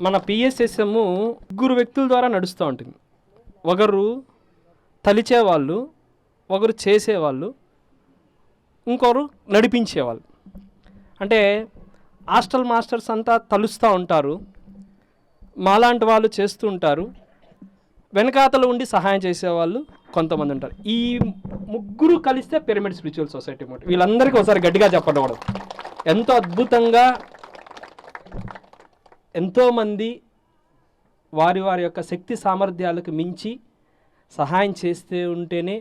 మన పిఎస్ఎస్ఎం ముగ్గురు వ్యక్తుల ద్వారా నడుస్తూ ఉంటుంది. ఒకరు తలిచేవాళ్ళు, ఒకరు చేసేవాళ్ళు, ఇంకొకరు నడిపించేవాళ్ళు. అంటే హాస్టల్ మాస్టర్స్ అంతా తలుస్తూ ఉంటారు, మాలాంటి వాళ్ళు చేస్తూ ఉంటారు, వెనకాతలు ఉండి సహాయం చేసేవాళ్ళు కొంతమంది ఉంటారు. ఈ ముగ్గురు కలిస్తే పిరమిడ్ స్పిరిచువల్ సొసైటీ మాట. వీళ్ళందరికీ ఒకసారి గట్టిగా చెప్పడం. ఎంతో అద్భుతంగా ఎంతోమంది వారి వారి యొక్క శక్తి సామర్థ్యాలకు మించి సహాయం చేస్తూ ఉంటేనే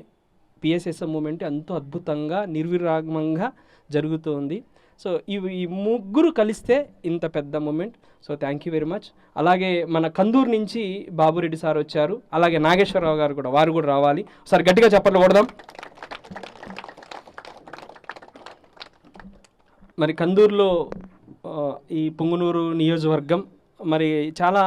పిఎస్ఎస్ఎం మూమెంట్ ఎంతో అద్భుతంగా నిర్విరాగంగా జరుగుతుంది. సో ఈ ముగ్గురు కలిస్తే ఇంత పెద్ద moment. So thank you very much. అలాగే మన కందూరు నుంచి బాబురెడ్డి సార్ వచ్చారు, అలాగే నాగేశ్వరరావు గారు కూడా, వారు కూడా రావాలి. ఒకసారి గట్టిగా చెప్పట్లు కొడదాం. మరి కందూరులో ఈ పుంగునూరు నియోజకవర్గం మరి చాలా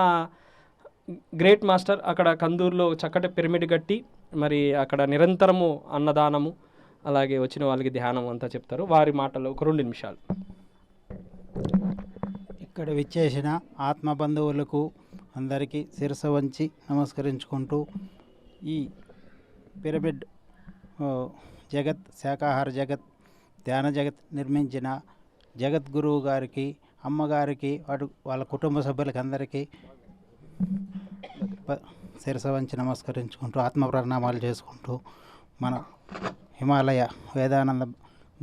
గ్రేట్ మాస్టర్. అక్కడ కందూరులో చక్కటి పిరమిడ్ కట్టి మరి అక్కడ నిరంతరము అన్నదానము, అలాగే వచ్చిన వాళ్ళకి ధ్యానం అంతా చెప్తారు. వారి మాటలు ఒక 2 నిమిషాలు. ఇక్కడ విచ్చేసిన ఆత్మ బంధువులకు అందరికీ శిరస వంచి నమస్కరించుకుంటూ, ఈ పిరమిడ్ జగత్ శాకాహార జగత్ ధ్యాన జగత్ నిర్మించిన జగద్గురువు గారికి, అమ్మగారికి, వాళ్ళ కుటుంబ సభ్యులకి అందరికీ శిరస వంచి నమస్కరించుకుంటూ ఆత్మ ప్రణామాలు చేసుకుంటూ, మన హిమాలయ వేదానంద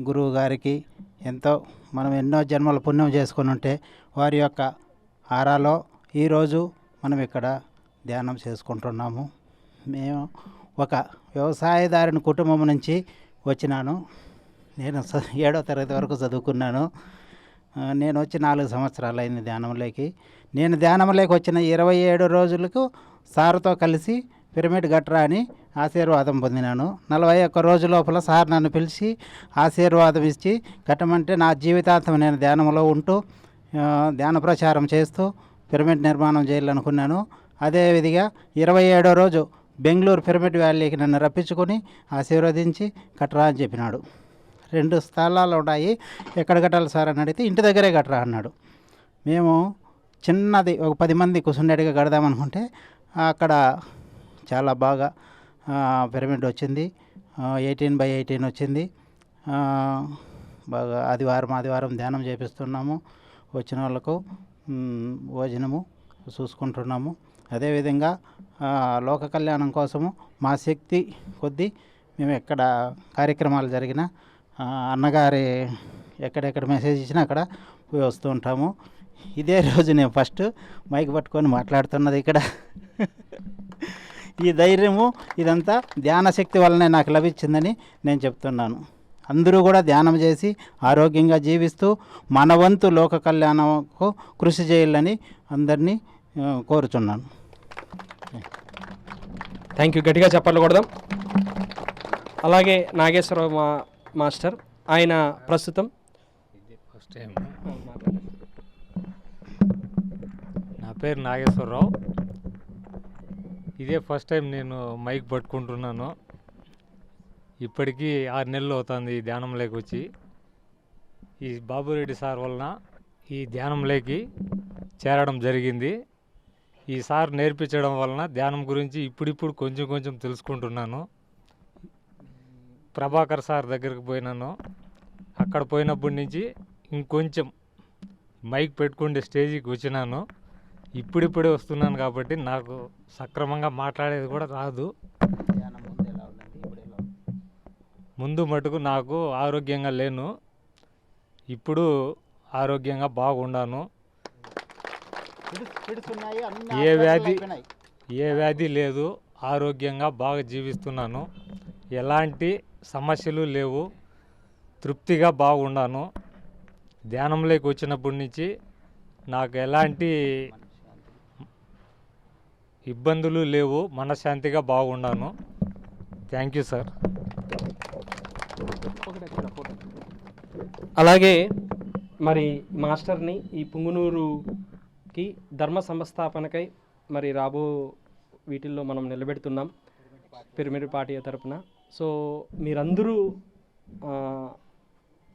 గురువు గారికి మనం ఎన్నో జన్మల పుణ్యం చేసుకొని ఉంటే వారి యొక్క ఆరాలో ఈరోజు మనం ఇక్కడ ధ్యానం చేసుకుంటున్నాము. మేము ఒక వ్యవసాయదారుని కుటుంబం నుంచి వచ్చినాను. నేను 7వ తరగతి వరకు చదువుకున్నాను. నేను వచ్చి 4 సంవత్సరాలు అయింది ధ్యానంలోకి. నేను ధ్యానంలోకి వచ్చిన 27 రోజులకు సార్తో కలిసి పిరమిడ్ గట్రా అని ఆశీర్వాదం పొందినాను. 41 రోజు లోపల సార్ నన్ను పిలిచి ఆశీర్వాదం ఇచ్చి కట్టమంటే నా జీవితాంతం నేను ధ్యానంలో ఉంటూ ధ్యాన ప్రచారం చేస్తూ పిరమిడ్ నిర్మాణం చేయాలనుకున్నాను. అదేవిధంగా 27వ రోజు బెంగళూరు పిరమిడ్ వ్యాలీకి నన్ను రప్పించుకొని ఆశీర్వదించి కట్టరా అని చెప్పినాడు. 2 స్థలాలు ఉన్నాయి, ఎక్కడ కట్టాలి సార్ అని అడిగితే ఇంటి దగ్గరే కట్టరా అన్నాడు. మేము చిన్నది ఒక 10 మంది కూర్చుండేట్టుగా కడదామనుకుంటే అక్కడ చాలా బాగా పిరమిడ్ వచ్చింది. 18x18 వచ్చింది. బాగా ఆదివారం ధ్యానం చేపిస్తున్నాము. వచ్చిన వాళ్ళకు భోజనము చూసుకుంటున్నాము. అదేవిధంగా లోక కళ్యాణం కోసము మా శక్తి కొద్దీ మేము ఎక్కడ కార్యక్రమాలు జరిగినా అన్నగారి ఎక్కడెక్కడ మెసేజ్ ఇచ్చినా అక్కడ పోయి వస్తూ ఉంటాము. ఇదే రోజు నేను ఫస్ట్ మైక్ పట్టుకొని మాట్లాడుతున్నది ఇక్కడ. ఈ ధైర్యము ఇదంతా ధ్యాన శక్తి వల్లనే నాకు లభించిందని నేను చెప్తున్నాను. అందరూ కూడా ధ్యానం చేసి ఆరోగ్యంగా జీవిస్తూ మన వంతు లోక కళ్యాణంకు కృషి చేయాలని అందరినీ కోరుచున్నాను. Thank you. గట్టిగా చెప్పాలి కొడదాం. అలాగే నాగేశ్వరరావు మాస్టర్, ఆయన ప్రస్తుతం ఫస్ట్ టైం. నా పేరు నాగేశ్వరరావు. ఇదే ఫస్ట్ టైం నేను మైక్ పట్టుకుంటున్నాను. ఇప్పటికీ 6 నెలలు అవుతుంది ఈ ధ్యానంలోకి వచ్చి. ఈ బాబురెడ్డి సార్ వలన ఈ ధ్యానంలోకి చేరడం జరిగింది. ఈ సార్ నేర్పించడం వలన ధ్యానం గురించి ఇప్పుడిప్పుడు కొంచెం తెలుసుకుంటున్నాను. ప్రభాకర్ సార్ దగ్గరికి పోయినాను. అక్కడ పోయినప్పటి నుంచి ఇంకొంచెం మైక్ పెట్టుకుంటే స్టేజీకి వచ్చినాను. ఇప్పుడిప్పుడే వస్తున్నాను కాబట్టి నాకు సక్రమంగా మాట్లాడేది కూడా రాదు. ముందు మటుకు నాకు ఆరోగ్యంగా లేను, ఇప్పుడు ఆరోగ్యంగా బాగుండాను. ఏ వ్యాధి లేదు, ఆరోగ్యంగా బాగా జీవిస్తున్నాను. ఎలాంటి సమస్యలు లేవు, తృప్తిగా బాగుండాను. ధ్యానంలోకి వచ్చినప్పటి నుంచి నాకు ఎలాంటి ఇబ్బందులు లేవు, మనశ్శాంతిగా బాగుండాను. Thank you sir. అలాగే మరి మాస్టర్ని ఈ పుంగునూరుకి ధర్మ సంస్థాపనకై మరి రాబో వీటిల్లో మనం నిలబెడుతున్నాం పిరమిడ్ పార్టీ తరపున. సో మీరందరూ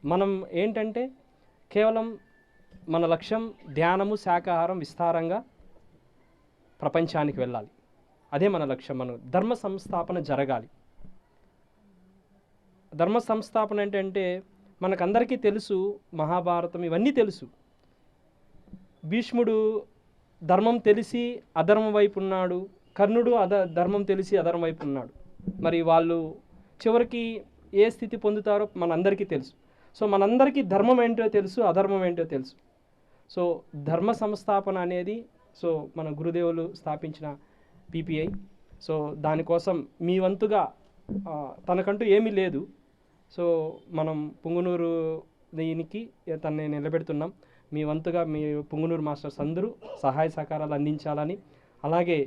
మనం ఏంటంటే కేవలం మన లక్ష్యం ధ్యానము శాకాహారం విస్తారంగా ప్రపంచానికి వెళ్ళాలి. అదే మన లక్ష్యం. మనం ధర్మ సంస్థాపన జరగాలి. ధర్మ సంస్థాపన ఏంటంటే మనకందరికీ తెలుసు, మహాభారతం ఇవన్నీ తెలుసు. భీష్ముడు ధర్మం తెలిసి అధర్మం వైపు ఉన్నాడు, కర్ణుడు ధర్మం తెలిసి అధర్మం వైపు ఉన్నాడు. మరి వాళ్ళు చివరికి ఏ స్థితి పొందుతారో మనందరికీ తెలుసు. సో మనందరికీ ధర్మం ఏంటో తెలుసు, అధర్మం ఏంటో తెలుసు. సో ధర్మ సంస్థాపన అనేది సో మన గురుదేవులు స్థాపించిన పిపిఐ. సో దానికోసం మీ వంతుగా తనకంటూ ఏమీ లేదు. సో మనం పుంగునూరు దీనికి తనని నిలబెడుతున్నాం. మీ వంతుగా మీ పుంగునూరు మాస్టర్స్ అందరూ సహాయ సహకారాలు అందించాలని, అలాగే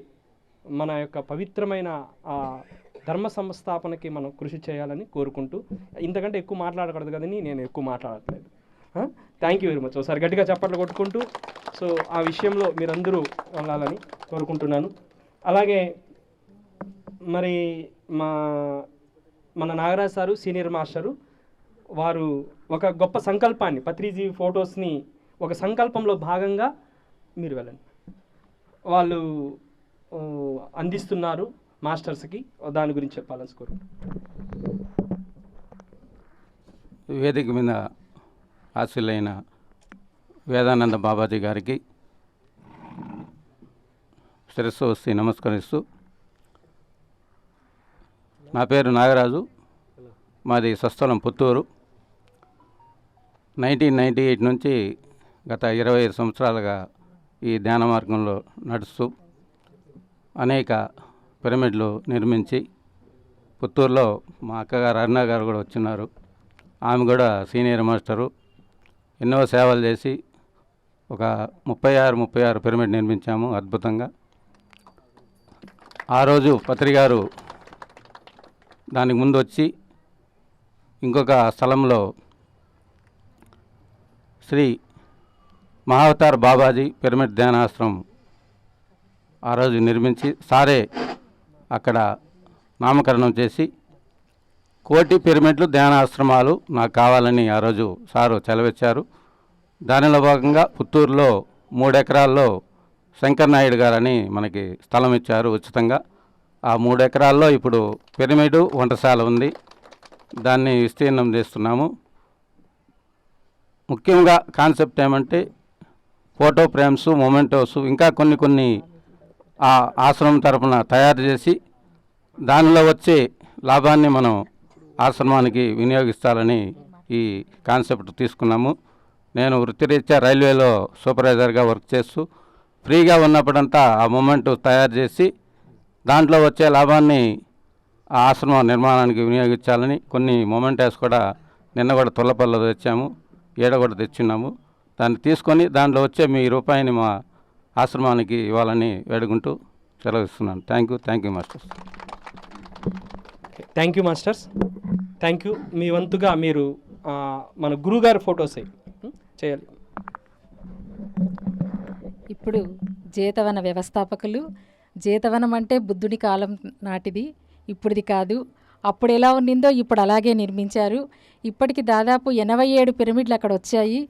మన యొక్క పవిత్రమైన ధర్మ సంస్థాపనకి మనం కృషి చేయాలని కోరుకుంటూ, ఇంతకంటే ఎక్కువ మాట్లాడకూడదు కదని నేను ఎక్కువ మాట్లాడట్లేదు. Thank you very much. ఒకసారి గట్టిగా చప్పట్లు కొట్టుకుంటూ సో ఆ విషయంలో మీరందరూ వెళ్ళాలని కోరుకుంటున్నాను. అలాగే మరి మన నాగరాజ్ సారు సీనియర్ మాస్టరు వారు ఒక గొప్ప సంకల్పాన్ని, పత్రిజీ ఫొటోస్ని ఒక సంకల్పంలో భాగంగా మీరు వెళ్ళండి, వాళ్ళు అందిస్తున్నారు మాస్టర్స్కి. దాని గురించి చెప్పాలని కోరుకుంటున్నాను. వేదిక మీద ఆశీలైన వేదానంద బాబాజీ గారికి శిరస్సు వచ్చి నమస్కరిస్తూ, నా పేరు నాగరాజు, మాది స్వస్థలం పుత్తూరు. 1998 నుంచి గత 25 సంవత్సరాలుగా ఈ ధ్యాన మార్గంలో నడుస్తూ అనేక పిరమిడ్లు నిర్మించి, పుత్తూరులో మా అక్కగారు అరుణ గారు కూడా వచ్చినారు, ఆమె కూడా సీనియర్ మాస్టరు, ఎన్నో సేవలు చేసి ఒక 36 పిరమిడ్ నిర్మించాము అద్భుతంగా. ఆ రోజు పత్రిగారు దానికి ముందు వచ్చి ఇంకొక స్థలంలో శ్రీ మహావతార్ బాబాజీ పిరమిడ్ ధ్యానాశ్రమం ఆ రోజు నిర్మించి సారే అక్కడ నామకరణం చేసి, కోటి పిరమిడ్లు ధ్యానాశ్రమాలు నాకు కావాలని ఆ రోజు సారు చెలవిచ్చారు. దానిలో భాగంగా పుత్తూరులో 3 ఎకరాల్లో శంకర్ నాయుడు గారని మనకి స్థలం ఇచ్చారు ఉచితంగా. ఆ 3 ఎకరాల్లో ఇప్పుడు పిరమిడు వంటశాల ఉంది, దాన్ని విస్తీర్ణం చేస్తున్నాము. ముఖ్యంగా కాన్సెప్ట్ ఏమంటే ఫోటో ఫ్రేమ్స్, మొమెంటోస్ ఇంకా కొన్ని ఆ ఆశ్రమం తరపున తయారు చేసి దానిలో వచ్చే లాభాన్ని మనం ఆశ్రమానికి వినియోగిస్తారని ఈ కాన్సెప్ట్ తీసుకున్నాము. నేను వృత్తిరీత్యా రైల్వేలో సూపర్వైజర్గా వర్క్ చేస్తూ ఫ్రీగా ఉన్నప్పుడంతా ఆ మొమెంట్ తయారు చేసి దాంట్లో వచ్చే లాభాన్ని ఆ ఆశ్రమం నిర్మాణానికి వినియోగించాలని కొన్ని మొమెంటోస్ కూడా నిన్న కూడా తుల్లపల్లిలో తెచ్చాము, ఏడ కూడా తెచ్చున్నాము. దాన్ని తీసుకొని దాంట్లో వచ్చే మీ రూపాయిని మా ఆశ్రమానికి ఇవ్వాలని వేడుకుంటూ సెలవిస్తున్నాను. Thank you masters. Thank you masters, thank you. మీ వంతుగా మీరు మన గురుగారి ఫొటోస్ చేయాలి. ఇప్పుడు జేతవన వ్యవస్థాపకులు, జేతవనం అంటే బుద్ధుడి కాలం నాటిది, ఇప్పుడుది కాదు. అప్పుడు ఎలా ఉన్నిందో ఇప్పుడు అలాగే నిర్మించారు. ఇప్పటికి దాదాపు 87 పిరమిడ్లు అక్కడ వచ్చాయి.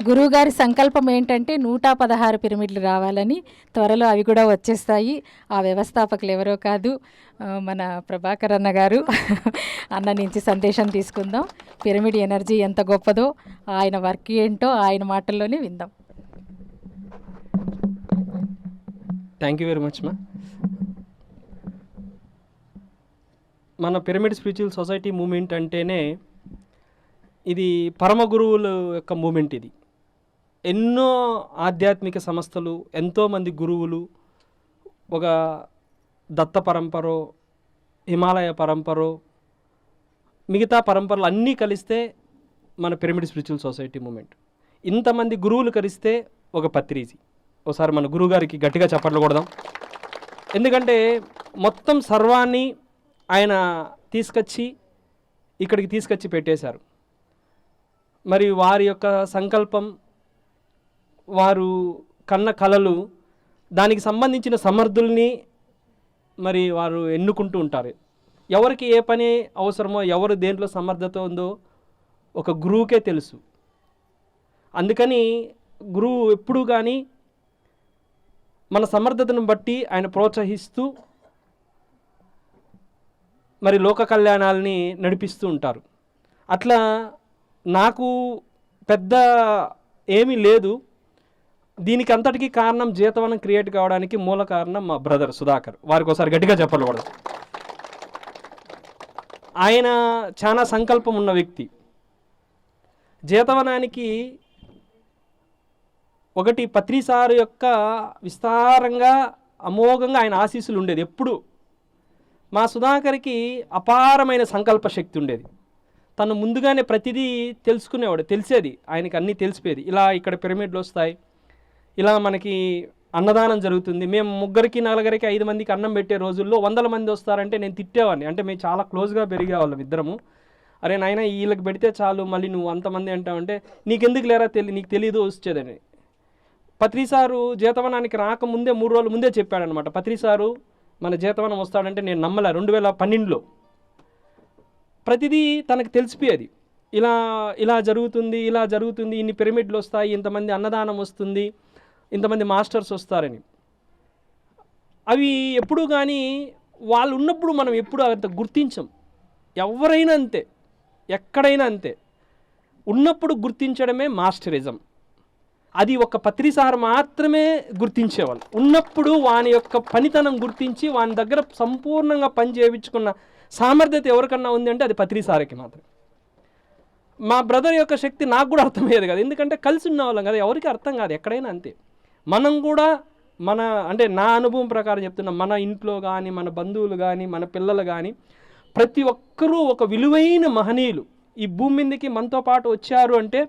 గురువుగారి సంకల్పం ఏంటంటే 116 పిరమిడ్లు రావాలని. త్వరలో అవి కూడా వచ్చేస్తాయి. ఆ వ్యవస్థాపకులు ఎవరో కాదు, మన ప్రభాకర్ అన్న గారు. అన్న నుంచి సందేశం తీసుకుందాం. పిరమిడ్ ఎనర్జీ ఎంత గొప్పదో, ఆయన వర్క్ ఏంటో ఆయన మాటల్లోనే విందాం. థ్యాంక్ యూ వెరీ మచ్ మా. మన పిరమిడ్ స్పిరిచువల్ సొసైటీ మూమెంట్ అంటేనే ఇది పరమ గురువుల యొక్క మూమెంట్. ఇది ఎన్నో ఆధ్యాత్మిక సంస్థలు, ఎంతోమంది గురువులు, ఒక దత్త పరంపరో, హిమాలయ పరంపరో, మిగతా పరంపరలు అన్నీ కలిస్తే మన పిరమిడ్ స్పిరిచువల్ సొసైటీ మూమెంట్. ఇంతమంది గురువులు కలిస్తే ఒక పత్రిజీ. ఒకసారి మన గురువుగారికి గట్టిగా చప్పట్లు కొడదాం. ఎందుకంటే మొత్తం సర్వాన్ని ఆయన ఇక్కడికి తీసుకొచ్చి పెట్టేశారు. మరి వారి యొక్క సంకల్పం, వారు కన్న కలలు, దానికి సంబంధించిన సమర్థుల్ని మరి వారు ఎన్నుకుంటూ ఉంటారు. ఎవరికి ఏ పని అవసరమో, ఎవరు దేంట్లో సమర్థత ఉందో ఒక గురువుకే తెలుసు. అందుకని గురువు ఎప్పుడు కానీ మన సమర్థతను బట్టి ఆయన ప్రోత్సహిస్తూ మరి లోక కళ్యాణాలని నడిపిస్తూ ఉంటారు. అట్లా నాకు పెద్ద ఏమీ లేదు. దీనికి అంతటికీ కారణం జీతవనం క్రియేట్ కావడానికి మూల కారణం మా బ్రదర్ సుధాకర్. వారికి ఒకసారి గట్టిగా చెప్పకూడదు. ఆయన చాలా సంకల్పం ఉన్న వ్యక్తి. జీతవనానికి ఒకటి పత్రి సారు యొక్క విస్తారంగా అమోఘంగా ఆయన ఆశీస్సులు ఉండేది ఎప్పుడు. మా సుధాకర్కి అపారమైన సంకల్ప శక్తి ఉండేది. తను ముందుగానే ప్రతిదీ తెలుసుకునేవాడు, తెలిసేది ఆయనకి, అన్నీ తెలిసిపోయేది. ఇలా ఇక్కడ పిరమిడ్లు వస్తాయి, ఇలా మనకి అన్నదానం జరుగుతుంది. మేము 3కి 4కి 5 మందికి అన్నం పెట్టే రోజుల్లో 100 మంది వస్తారంటే నేను తిట్టేవాడిని. అంటే మేము చాలా క్లోజ్గా పెరిగేవాళ్ళం ఇద్దరము. అరే నాయన వీళ్ళకి పెడితే చాలు, మళ్ళీ నువ్వు అంతమంది అంటావంటే నీకెందుకు లేరా నీకు తెలీదు వచ్చేదని. పత్రి సారు జీతవనానికి రాకముందే 3 రోజుల ముందే చెప్పాడనమాట. పత్రి సారు మన జీతవనం వస్తాడంటే నేను నమ్మలే. 2012లో ప్రతిదీ తనకు తెలిసిపోయేది. ఇలా ఇలా జరుగుతుంది, ఇలా జరుగుతుంది, ఇన్ని పిరమిడ్లు వస్తాయి, ఇంతమంది అన్నదానం వస్తుంది, ఇంతమంది మాస్టర్స్ వస్తారని. అవి ఎప్పుడు కానీ వాళ్ళు ఉన్నప్పుడు మనం ఎప్పుడు అంత గుర్తించం. ఎవరైనా అంతే, ఎక్కడైనా అంతే. ఉన్నప్పుడు గుర్తించడమే మాస్టరిజం. అది ఒక పత్రి సార్ మాత్రమే గుర్తించేవాళ్ళు. ఉన్నప్పుడు వాని యొక్క పనితనం గుర్తించి వాని దగ్గర సంపూర్ణంగా పని చేయించుకున్న సామర్థ్యత ఎవరికన్నా ఉంది అంటే అది పత్రి సార్కి మాత్రం. మా బ్రదర్ యొక్క శక్తి నాకు కూడా అర్థమయ్యేది కదా, ఎందుకంటే కలిసి ఉన్న వాళ్ళం కదా, ఎవరికి అర్థం కాదు, ఎక్కడైనా అంతే. మనం కూడా అంటే నా అనుభవం ప్రకారం చెప్తున్నా, మన ఇంట్లో కానీ మన బంధువులు కానీ మన పిల్లలు కానీ ప్రతి ఒక్కరూ ఒక విలువైన మహనీయులు ఈ భూమి మీదకి మనతో పాటు వచ్చారు అంటే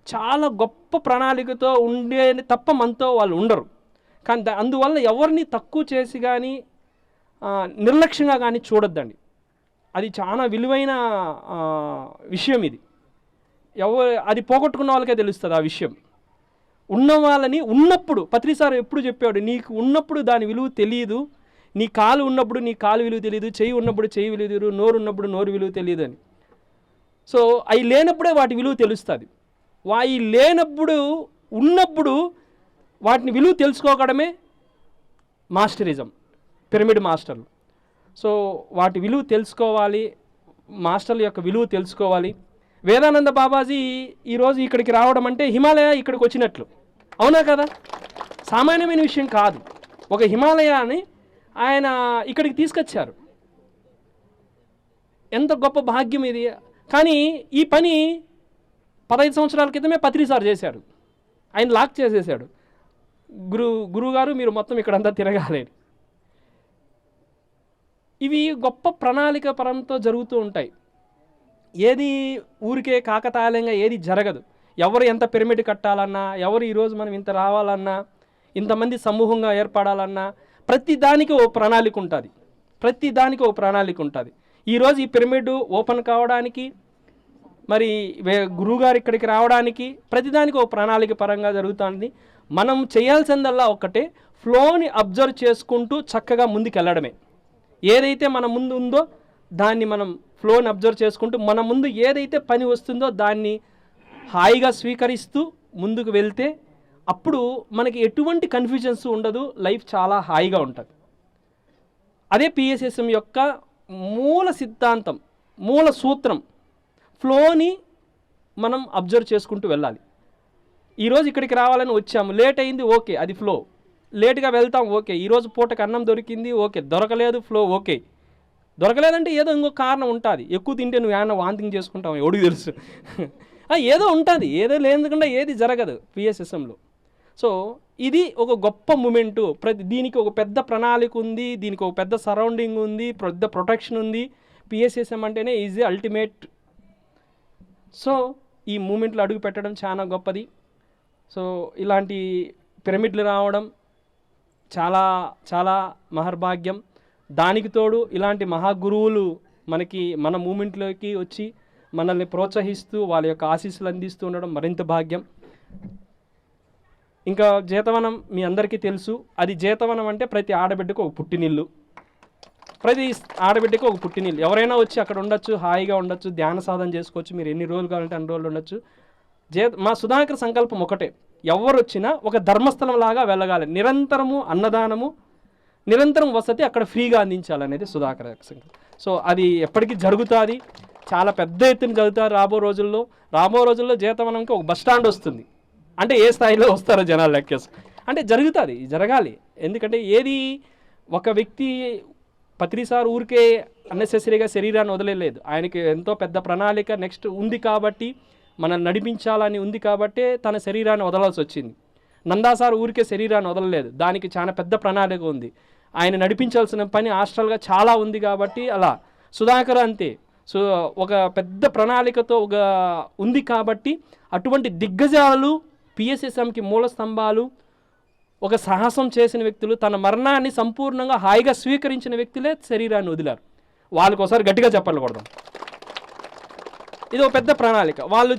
చాలా గొప్ప ప్రణాళికతో ఉండే తప్ప మనతో వాళ్ళు ఉండరు. కానీ అందువల్ల ఎవరిని తక్కువ చేసి కానీ నిర్లక్ష్యంగా కానీ చూడొద్దండి. అది చాలా విలువైన విషయం. ఇది అది పోగొట్టుకున్న వాళ్ళకే తెలుస్తుంది ఆ విషయం. ఉన్న వాళ్ళని ఉన్నప్పుడు పత్రి సార్ ఎప్పుడు చెప్పాడు, నీకు ఉన్నప్పుడు దాని విలువ తెలియదు, నీ కాలు ఉన్నప్పుడు నీ కాలు విలువ తెలియదు, చెయ్యి ఉన్నప్పుడు చెయ్యి విలువ తెలియదు, నోరు ఉన్నప్పుడు నోరు విలువ తెలియదు అని. సో అవి లేనప్పుడే వాటి విలువ తెలుస్తుంది. అవి లేనప్పుడు ఉన్నప్పుడు వాటిని విలువ తెలుసుకోవడమే మాస్టరిజం, పిరమిడ్ మాస్టర్లు. సో వాటి విలువ తెలుసుకోవాలి, మాస్టర్ల యొక్క విలువ తెలుసుకోవాలి. వేదానంద బాబాజీ ఈరోజు ఇక్కడికి రావడం అంటే హిమాలయ ఇక్కడికి వచ్చినట్లు, అవునా కదా? సామాన్యమైన విషయం కాదు. ఒక హిమాలయాన్ని ఆయన ఇక్కడికి తీసుకొచ్చారు. ఎంత గొప్ప భాగ్యం ఇది. కానీ ఈ పని 15 సంవత్సరాల క్రితమే పత్రి సార్ చేశాడు. ఆయన లాక్ చేసేసాడు. గురువుగారు మీరు మొత్తం ఇక్కడంతా తిరగాలి. ఇవి గొప్ప ప్రణాళిక పరంతో జరుగుతూ ఉంటాయి. ఏది ఊరికే కాకతాళంగా ఏది జరగదు. ఎవరు ఎంత పిరమిడ్ కట్టాలన్నా, ఎవరు ఈరోజు మనం ఇంత రావాలన్నా, ఇంతమంది సమూహంగా ఏర్పడాలన్నా ప్రతి దానికి ఓ ప్రణాళిక ఉంటుంది. ప్రతి దానికి ఓ ప్రణాళిక ఉంటుంది. ఈరోజు ఈ పిరమిడ్ ఓపెన్ కావడానికి, మరి గురువుగారు ఇక్కడికి రావడానికి ప్రతిదానికి ఓ ప్రణాళిక పరంగా జరుగుతుంది. మనం చేయాల్సిందల్లా ఒక్కటే, ఫ్లోని అబ్జర్వ్ చేసుకుంటూ చక్కగా ముందుకు వెళ్ళడమే. ఏదైతే మన ముందు ఉందో దాన్ని మనం ఫ్లోని అబ్జర్వ్ చేసుకుంటూ మన ముందు ఏదైతే పని వస్తుందో దాన్ని హాయిగా స్వీకరిస్తూ ముందుకు వెళ్తే అప్పుడు మనకి ఎటువంటి కన్ఫ్యూజన్స్ ఉండదు, లైఫ్ చాలా హాయిగా ఉంటుంది. అదే పిఎస్ఎస్ఎం యొక్క మూల సిద్ధాంతం, మూల సూత్రం. ఫ్లోని మనం అబ్జర్వ్ చేసుకుంటూ వెళ్ళాలి. ఈరోజు ఇక్కడికి రావాలని వచ్చాము, లేట్ అయింది, ఓకే, అది ఫ్లో. లేట్గా వెళ్తాం, ఓకే. ఈరోజు పూటకు అన్నం దొరికింది, ఓకే. దొరకలేదు, ఫ్లో, ఓకే. దొరకలేదంటే ఏదో ఇంకో కారణం ఉంటుంది. ఎక్కువ తింటే నువ్వు ఏమన్నా వాంతింగ్ చేసుకుంటావు, ఎవడికి తెలుసు. ఏదో ఉంటుంది, ఏదో లేకుండా ఏది జరగదు పిఎస్ఎస్ఎంలో. సో ఇది ఒక గొప్ప మూమెంటు. దీనికి ఒక పెద్ద ప్రణాళిక ఉంది, దీనికి ఒక పెద్ద సరౌండింగ్ ఉంది, పెద్ద ప్రొటెక్షన్ ఉంది. పిఎస్ఎస్ఎం అంటేనే ఈజ్ ది అల్టిమేట్. సో ఈ మూమెంట్లో అడుగు పెట్టడం చాలా గొప్పది. సో ఇలాంటి పిరమిడ్లు రావడం చాలా చాలా మహర్భాగ్యం. దానికి తోడు ఇలాంటి మహాగురువులు మన మూమెంట్లోకి వచ్చి మనల్ని ప్రోత్సహిస్తూ వాళ్ళ యొక్క ఆశీస్సులు అందిస్తూ ఉండడం మరింత భాగ్యం. ఇంకా జీతవనం మీ అందరికీ తెలుసు. అది జీతవనం అంటే ప్రతి ఆడబిడ్డకు ఒక పుట్టినిల్లు. ప్రతి ఆడబిడ్డకు ఒక పుట్టినిల్లు. ఎవరైనా వచ్చి అక్కడ ఉండొచ్చు, హాయిగా ఉండొచ్చు, ధ్యాన సాధన చేసుకోవచ్చు. మీరు ఎన్ని రోజులు కావాలంటే అన్ని రోజులు ఉండొచ్చు. మా సుధాకర్ సంకల్పం ఒకటే, ఎవరు వచ్చినా ఒక ధర్మస్థలం లాగా వెళ్ళగాలి. నిరంతరము అన్నదానము, నిరంతరం వసతి అక్కడ ఫ్రీగా అందించాలనేది సుధాకర్ సంకల్పం. సో అది ఎప్పటికీ జరుగుతుంది, చాలా పెద్ద ఎత్తున జరుగుతారు రాబో రోజుల్లో జీతవనంకి ఒక బస్ స్టాండ్ వస్తుంది. అంటే ఏ స్థాయిలో వస్తారో జనాలు లెక్కేసి అంటే జరుగుతుంది, జరగాలి. ఎందుకంటే ఏది ఒక వ్యక్తి పత్రిసార్ ఊరికే అన్నెసెసరీగా శరీరాన్ని వదిలేదు. ఆయనకి ఎంతో పెద్ద ప్రణాళిక నెక్స్ట్ ఉంది కాబట్టి, మనల్ని నడిపించాలని ఉంది కాబట్టే తన శరీరాన్ని వదలాల్సి వచ్చింది. నందాసార్ ఊరికే శరీరాన్ని వదలలేదు, దానికి చాలా పెద్ద ప్రణాళిక ఉంది. ఆయన నడిపించాల్సిన పని హాస్టల్గా చాలా ఉంది కాబట్టి అలా. సుధాకర్ అంతే. సో ఒక పెద్ద ప్రణాళికతో ఒక ఉంది కాబట్టి అటువంటి దిగ్గజాలు, పిఎస్ఎస్ఎంకి మూల స్తంభాలు, ఒక సాహసం చేసిన వ్యక్తులు, తన మరణాన్ని సంపూర్ణంగా హాయిగా స్వీకరించిన వ్యక్తులే శరీరాన్ని వదిలారు. వాళ్ళకి ఒకసారి గట్టిగా చెప్పకూడదు. ఇది ఒక పెద్ద ప్రణాళిక. వాళ్ళు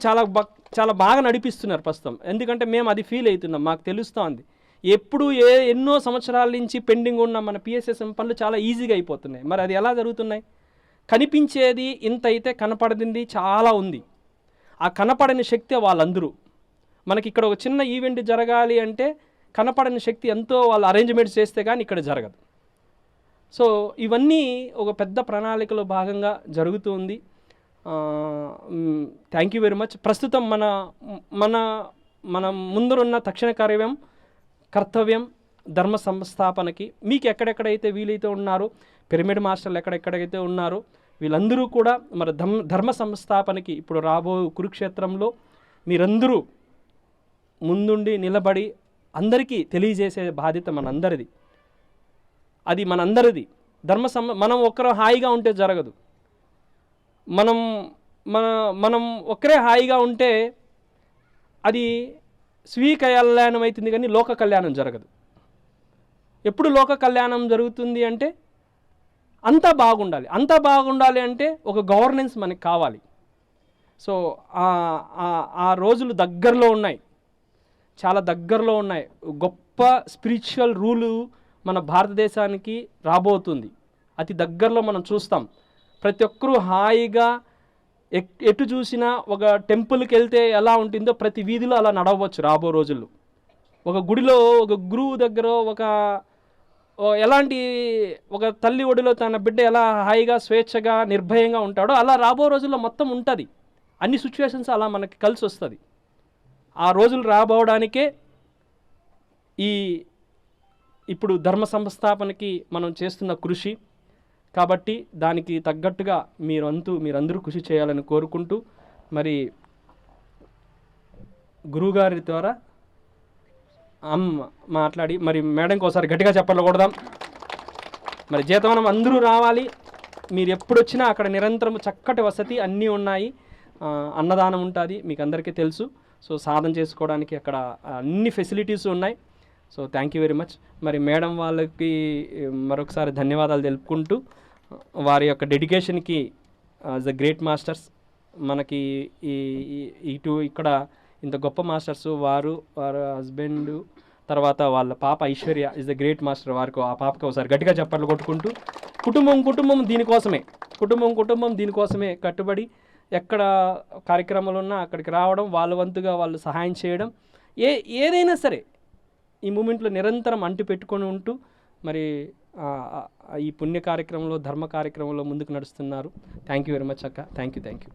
చాలా బాగా నడిపిస్తున్నారు ప్రస్తుతం. ఎందుకంటే మేము అది ఫీల్ అవుతున్నాం, మాకు తెలుస్తోంది. ఎప్పుడు ఎన్నో సంవత్సరాల నుంచి పెండింగ్ ఉన్న మన పిఎస్ఎస్ఎం పనులు చాలా ఈజీగా అయిపోతున్నాయి. మరి అది ఎలా జరుగుతున్నాయి? కనిపించేది ఇంత అయితే కనపడింది చాలా ఉంది. ఆ కనపడని శక్తి వాళ్ళందరూ. మనకి ఇక్కడ ఒక చిన్న ఈవెంట్ జరగాలి అంటే కనపడని శక్తి ఎంతో వాళ్ళు అరేంజ్మెంట్స్ చేస్తే కానీ ఇక్కడ జరగదు. సో ఇవన్నీ ఒక పెద్ద ప్రణాళికలో భాగంగా జరుగుతుంది. Thank you very much. ప్రస్తుతం మన ముందరున్న తక్షణ కర్తవ్యం ధర్మ సంస్థాపనకి. మీకు ఎక్కడెక్కడైతే వీలైతే ఉన్నారో, పిరమిడ్ మాస్టర్లు ఎక్కడెక్కడైతే ఉన్నారో వీళ్ళందరూ కూడా మరి ధర్మ సంస్థాపనకి ఇప్పుడు రాబో కురుక్షేత్రంలో మీరందరూ ముందుండి నిలబడి అందరికీ తెలియజేసే బాధ్యత మనందరిది. అది మనందరిది. మనం ఒక్కరు హాయిగా ఉంటే జరగదు. మనం ఒక్కరే హాయిగా ఉంటే అది స్వీయ కళ్యాణం అవుతుంది కానీ లోక కళ్యాణం జరగదు. ఎప్పుడు లోక కళ్యాణం జరుగుతుంది అంటే అంతా బాగుండాలి అంటే ఒక గవర్నెన్స్ మనకి కావాలి. సో ఆ రోజులు దగ్గరలో ఉన్నాయి, చాలా దగ్గరలో ఉన్నాయి. గొప్ప స్పిరిచువల్ రూలు మన భారతదేశానికి రాబోతుంది. అతి దగ్గరలో మనం చూస్తాం. ప్రతి ఒక్కరూ హాయిగా ఎటు చూసినా ఒక టెంపుల్కి వెళ్తే ఎలా ఉంటుందో ప్రతి వీధిలో అలా నడవచ్చు రాబో రోజుల్లో. ఒక గుడిలో ఒక గురువు దగ్గర ఎలాంటి ఒక తల్లి ఒడిలో తన బిడ్డ ఎలా హాయిగా స్వేచ్ఛగా నిర్భయంగా ఉంటాడో అలా రాబో రోజుల్లో మొత్తం ఉంటుంది. అన్ని సిచ్యువేషన్స్ అలా మనకి కలిసి వస్తుంది. ఆ రోజులు రాబోవడానికే ఇప్పుడు ధర్మ సంస్థాపనకి మనం చేస్తున్న కృషి. కాబట్టి దానికి తగ్గట్టుగా మీరందరూ కృషి చేయాలని కోరుకుంటూ, మరి గురువుగారి ద్వారా మాట్లాడి మరి మేడంకి ఒకసారి గట్టిగా చెప్పకూడదాం. మరి జీతవనం అందరూ రావాలి. మీరు ఎప్పుడు వచ్చినా అక్కడ నిరంతరం చక్కటి వసతి అన్నీ ఉన్నాయి, అన్నదానం ఉంటుంది, మీకు అందరికీ తెలుసు. సో సాధన చేసుకోవడానికి అక్కడ అన్ని ఫెసిలిటీస్ ఉన్నాయి. So thank you very much. మరి మేడం వాళ్ళకి మరొకసారి ధన్యవాదాలు తెలుపుకుంటూ, వారి యొక్క డెడికేషన్కి యాజ్ అ గ్రేట్ మాస్టర్స్ మనకి ఇక్కడ ఇంత గొప్ప మాస్టర్స్, వారి హస్బెండ్, తర్వాత వాళ్ళ పాప Aishwarya is the great master. వారికి ఆ పాపకి ఒకసారి గట్టిగా చప్పట్లు కొట్టుకుంటూ, కుటుంబం దీనికోసమే కట్టుబడి ఎక్కడ కార్యక్రమాలు ఉన్నా అక్కడికి రావడం, వాళ్ళ వంతుగా వాళ్ళు సహాయం చేయడం, ఏదైనా సరే ఈ మూమెంట్లో నిరంతరం అంటి పెట్టుకొని ఉంటూ మరి ఈ పుణ్య కార్యక్రమంలో ధర్మ కార్యక్రమంలో ముందుకు నడుస్తున్నారు. థ్యాంక్ యూ వెరీ మచ్ అక్క. Thank you.